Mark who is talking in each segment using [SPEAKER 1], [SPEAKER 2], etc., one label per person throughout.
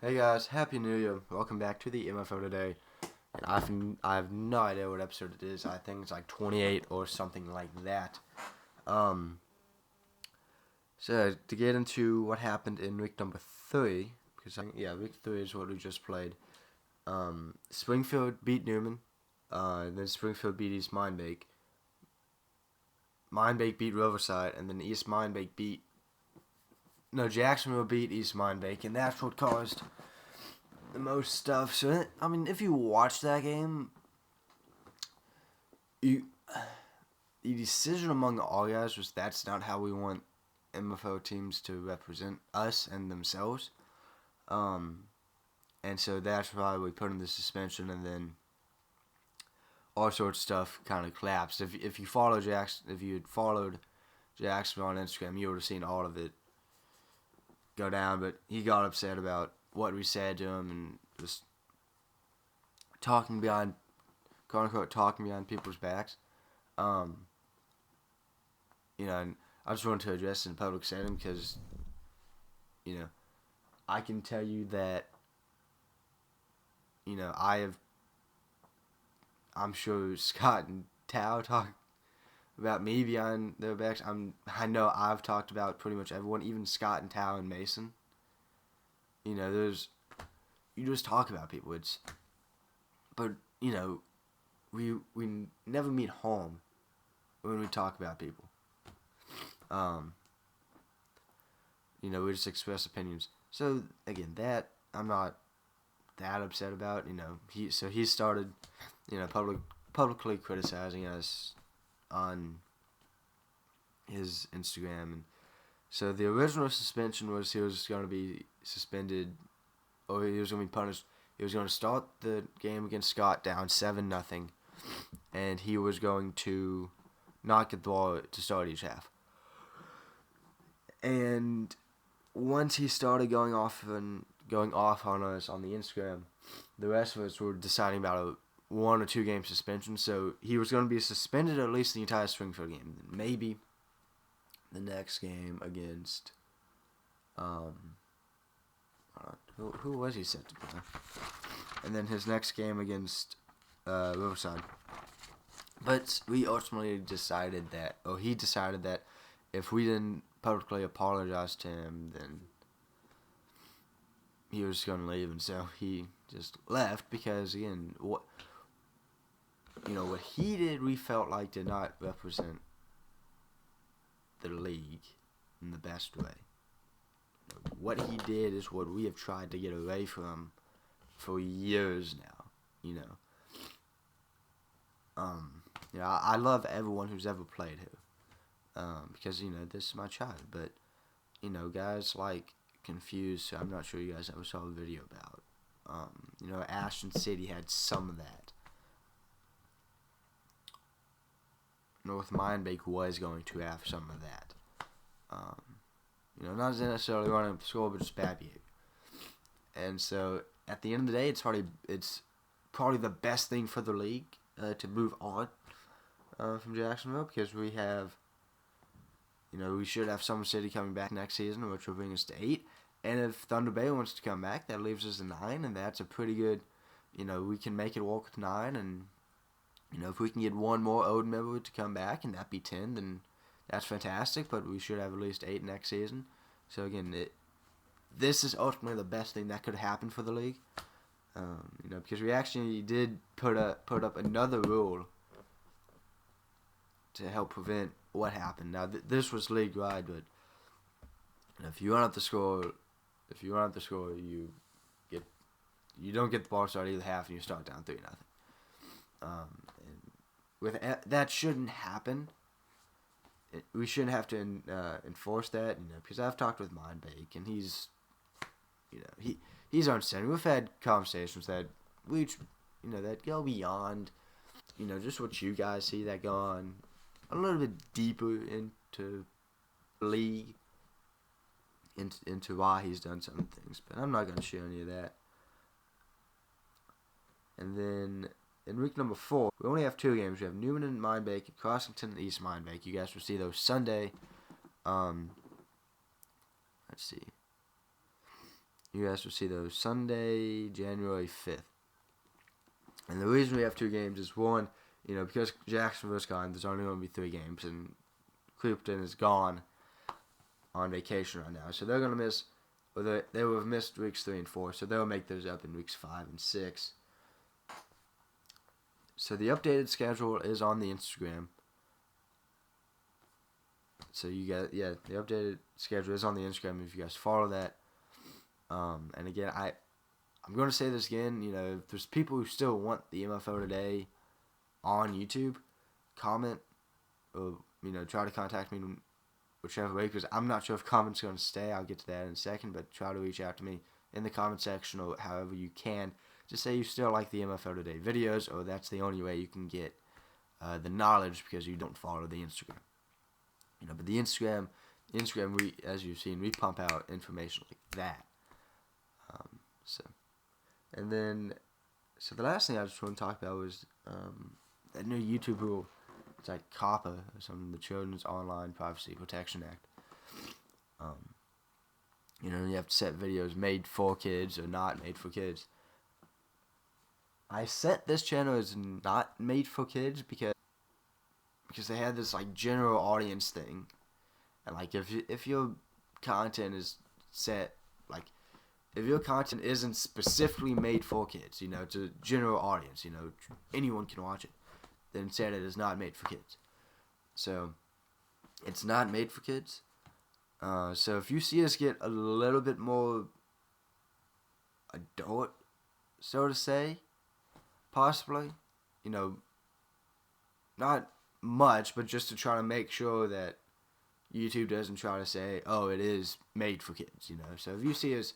[SPEAKER 1] Hey guys, Happy New Year. Welcome back to the MFL today. And I have no idea what episode it is. I think it's like 28 or something like that. Um, so to get into what happened in week number 3, because week 3 is what we just played. Springfield beat Newman. Then Springfield beat East Mindbake. Mindbake beat Riverside, and then East Mindbake beat. No, Jacksonville beat East Mindbake, and that's what caused the most stuff. So I mean, if you watch that game, you the decision among all guys was that's not how we want MFO teams to represent us and themselves. Um, and so that's why we put in the suspension, and then all sorts of stuff kind of collapsed. If you follow if you had followed Jackson on Instagram, you would have seen all of it go down. But he got upset about what we said to him and just talking behind, quote unquote, talking behind people's backs. Um, and I just wanted to address it in public setting because, I can tell you that, I'm sure Scott and Tao talk about me behind their backs. I know I've talked about pretty much everyone, even Scott and Tao and Mason. You just talk about people. But we never meet home when we talk about people. We just express opinions. So again, that I'm not that upset about. He started, publicly criticizing us on his Instagram, and so the original suspension was he was going to be suspended, or he was going to be punished. He was going to start the game against Scott down 7-0, and he was going to not get the ball to start each half. And once he started going off on us on the Instagram, the rest of us were deciding about a 1 or 2 game suspension. So he was going to be suspended at least the entire Springfield game. Maybe the next game against who was he set to play? And then his next game against Riverside. But we ultimately decided that, he decided that if we didn't publicly apologize to him, then he was going to leave, and so he just left because, again, what he did, we felt like did not represent the league in the best way. What he did is what we have tried to get away from for years now. I love everyone who's ever played here, because this is my child. But guys like Confused, so I'm not sure you guys ever saw a video about. Ashton City had some of that. North Mindbake was going to have some of that. Not necessarily running up the score, but just bad behavior. And so, at the end of the day, it's probably the best thing for the league to move on from Jacksonville, because we have, we should have Summer City coming back next season, which will bring us to 8. And if Thunder Bay wants to come back, that leaves us at 9, and that's a pretty good, we can make it work with 9, and, if we can get one more Odin member to come back and that be 10, then that's fantastic, but we should have at least 8 next season. So again, this is ultimately the best thing that could happen for the league, because we actually did put up another rule to help prevent what happened. Now, this was league-wide, but if you run up the score, you don't get the ball started either half, and you start down 3-0. That shouldn't happen. We shouldn't have to enforce that, because I've talked with Mindbake, and he's understanding. We've had conversations that that go beyond, just what you guys see, that go on a little bit deeper into the league, into why he's done some things, but I'm not going to share any of that. And then in week number 4, we only have 2 games. We have Newman and Mindbake and Crossington and East Mindbake. You guys will see those Sunday. Let's see. You guys will see those Sunday, January 5th. And the reason we have 2 games is, one, because Jacksonville's gone, there's only going to be 3 games, and Clifton is gone on vacation right now. So they're going to miss, or they will have missed weeks 3 and 4, so they'll make those up in weeks 5 and 6. So the updated schedule is on the Instagram. So you got, the updated schedule is on the Instagram if you guys follow that. And again, I'm going to say this again, if there's people who still want the MFL Today on YouTube, comment, or, try to contact me whichever way, because I'm not sure if comments are going to stay. I'll get to that in a second, but try to reach out to me in the comment section or however you can. Just say you still like the MFL Today videos, or that's the only way you can get the knowledge because you don't follow the Instagram. But the Instagram, we, as you've seen, we pump out information like that. So the last thing I just want to talk about was that new YouTube rule. It's like COPPA or something, the Children's Online Privacy Protection Act. You have to set videos made for kids or not made for kids. I set this channel as not made for kids because they had this like general audience thing, and like if your content is set, like if your content isn't specifically made for kids, it's a general audience, anyone can watch it, then said it is not made for kids. So it's not made for kids. So if you see us get a little bit more adult, so to say, possibly, not much, but just to try to make sure that YouTube doesn't try to say, oh, it is made for kids, So if you see us,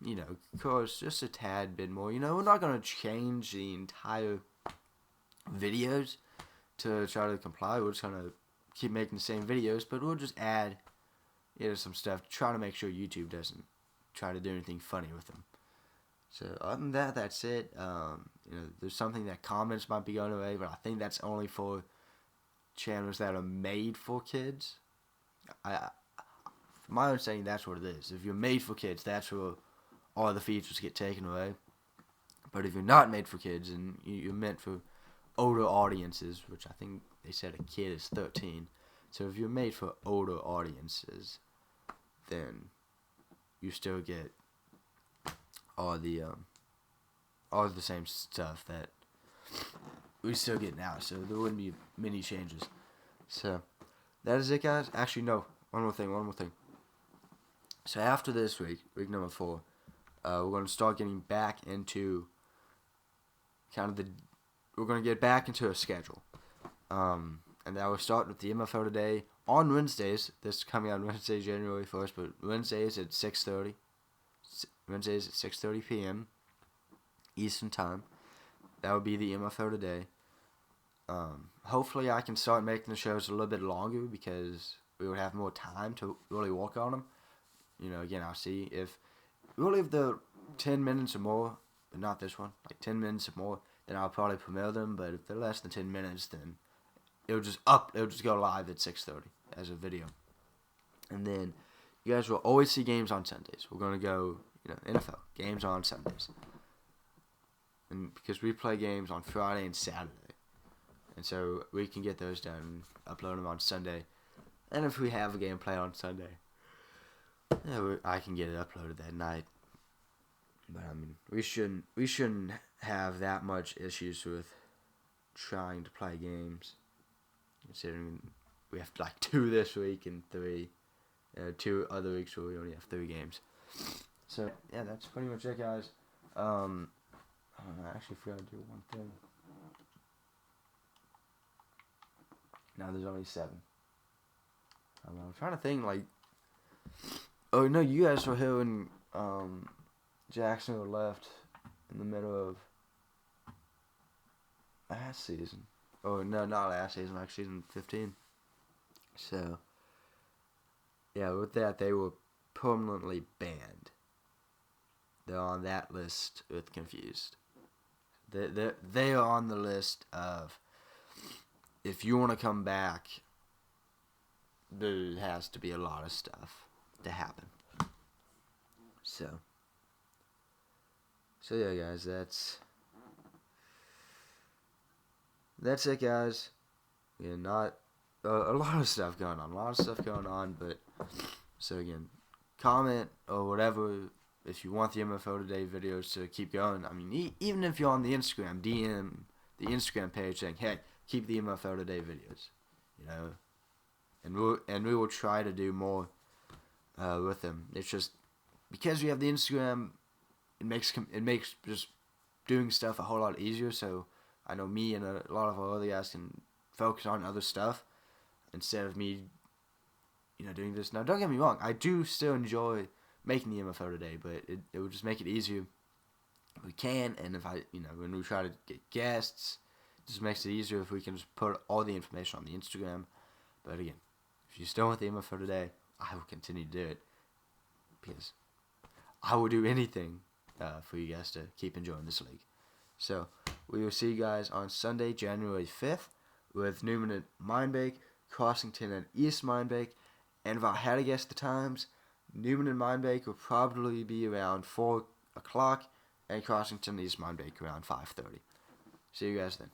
[SPEAKER 1] of course, just a tad bit more, we're not going to change the entire videos to try to comply. We're just going to keep making the same videos, but we'll just add, some stuff to try to make sure YouTube doesn't try to do anything funny with them. So other than that, that's it. There's something that comments might be going away, but I think that's only for channels that are made for kids. From my understanding, that's what it is. If you're made for kids, that's where all the features get taken away. But if you're not made for kids and you're meant for older audiences, which I think they said a kid is 13, so if you're made for older audiences, then you still get all the same stuff that we still get now, so there wouldn't be many changes. So that is it, guys. Actually, no, one more thing. So after this week number 4, we're going to start getting back into we're going to get back into a schedule, and that will start with the MFL Today on Wednesdays. This is coming out Wednesday, January 1st, but Wednesdays at 6:30. Wednesdays at 6:30 p.m. Eastern Time. That would be the MFL Today. Hopefully I can start making the shows a little bit longer because we would have more time to really work on them. Again, I'll see if we'll leave the 10 minutes or more, but not this one, like 10 minutes or more, then I'll probably promote them. But if they're less than 10 minutes, then it'll just go live at 6:30 as a video. And then you guys will always see games on Sundays. We're going to go, NFL, games on Sundays. And because we play games on Friday and Saturday. And so we can get those done, upload them on Sunday. And if we have a game play on Sunday, I can get it uploaded that night. But we shouldn't have that much issues with trying to play games, considering we have like 2 this week and 3, 2 other weeks where we only have 3 games. So yeah, that's pretty much it, guys. I actually forgot to do one thing. Now there's only 7. I'm trying to think, like, oh no, you guys were here when Jacksonville left in the middle of last season. Oh no, not last season, like season 15. So yeah, with that, they were permanently banned. They're on that list with Confused. They are on the list of, if you want to come back, there has to be a lot of stuff to happen. So So yeah, guys, that's it, guys. Yeah, not a lot of stuff going on, but so again, comment or whatever if you want the MFL Today videos to keep going. I mean, even if you're on the Instagram, DM the Instagram page saying, hey, keep the MFL Today videos, you know, and we will try to do more with them. It's just because we have the Instagram, it makes just doing stuff a whole lot easier. So I know me and a lot of our other guys can focus on other stuff instead of me, doing this. Now, don't get me wrong, I do still enjoy making the MFL Today, but it would just make it easier if we can, and if when we try to get guests, it just makes it easier if we can just put all the information on the Instagram. But again, if you still want the MFL Today, I will continue to do it, because I will do anything for you guys to keep enjoying this league. So, we will see you guys on Sunday, January 5th, with Newman at Mindbake, Crossington and East Mindbake. And if I had to guess the times, Newman and Mindbake will probably be around 4 o'clock, and Crossington and East Mindbake around 5:30. See you guys then.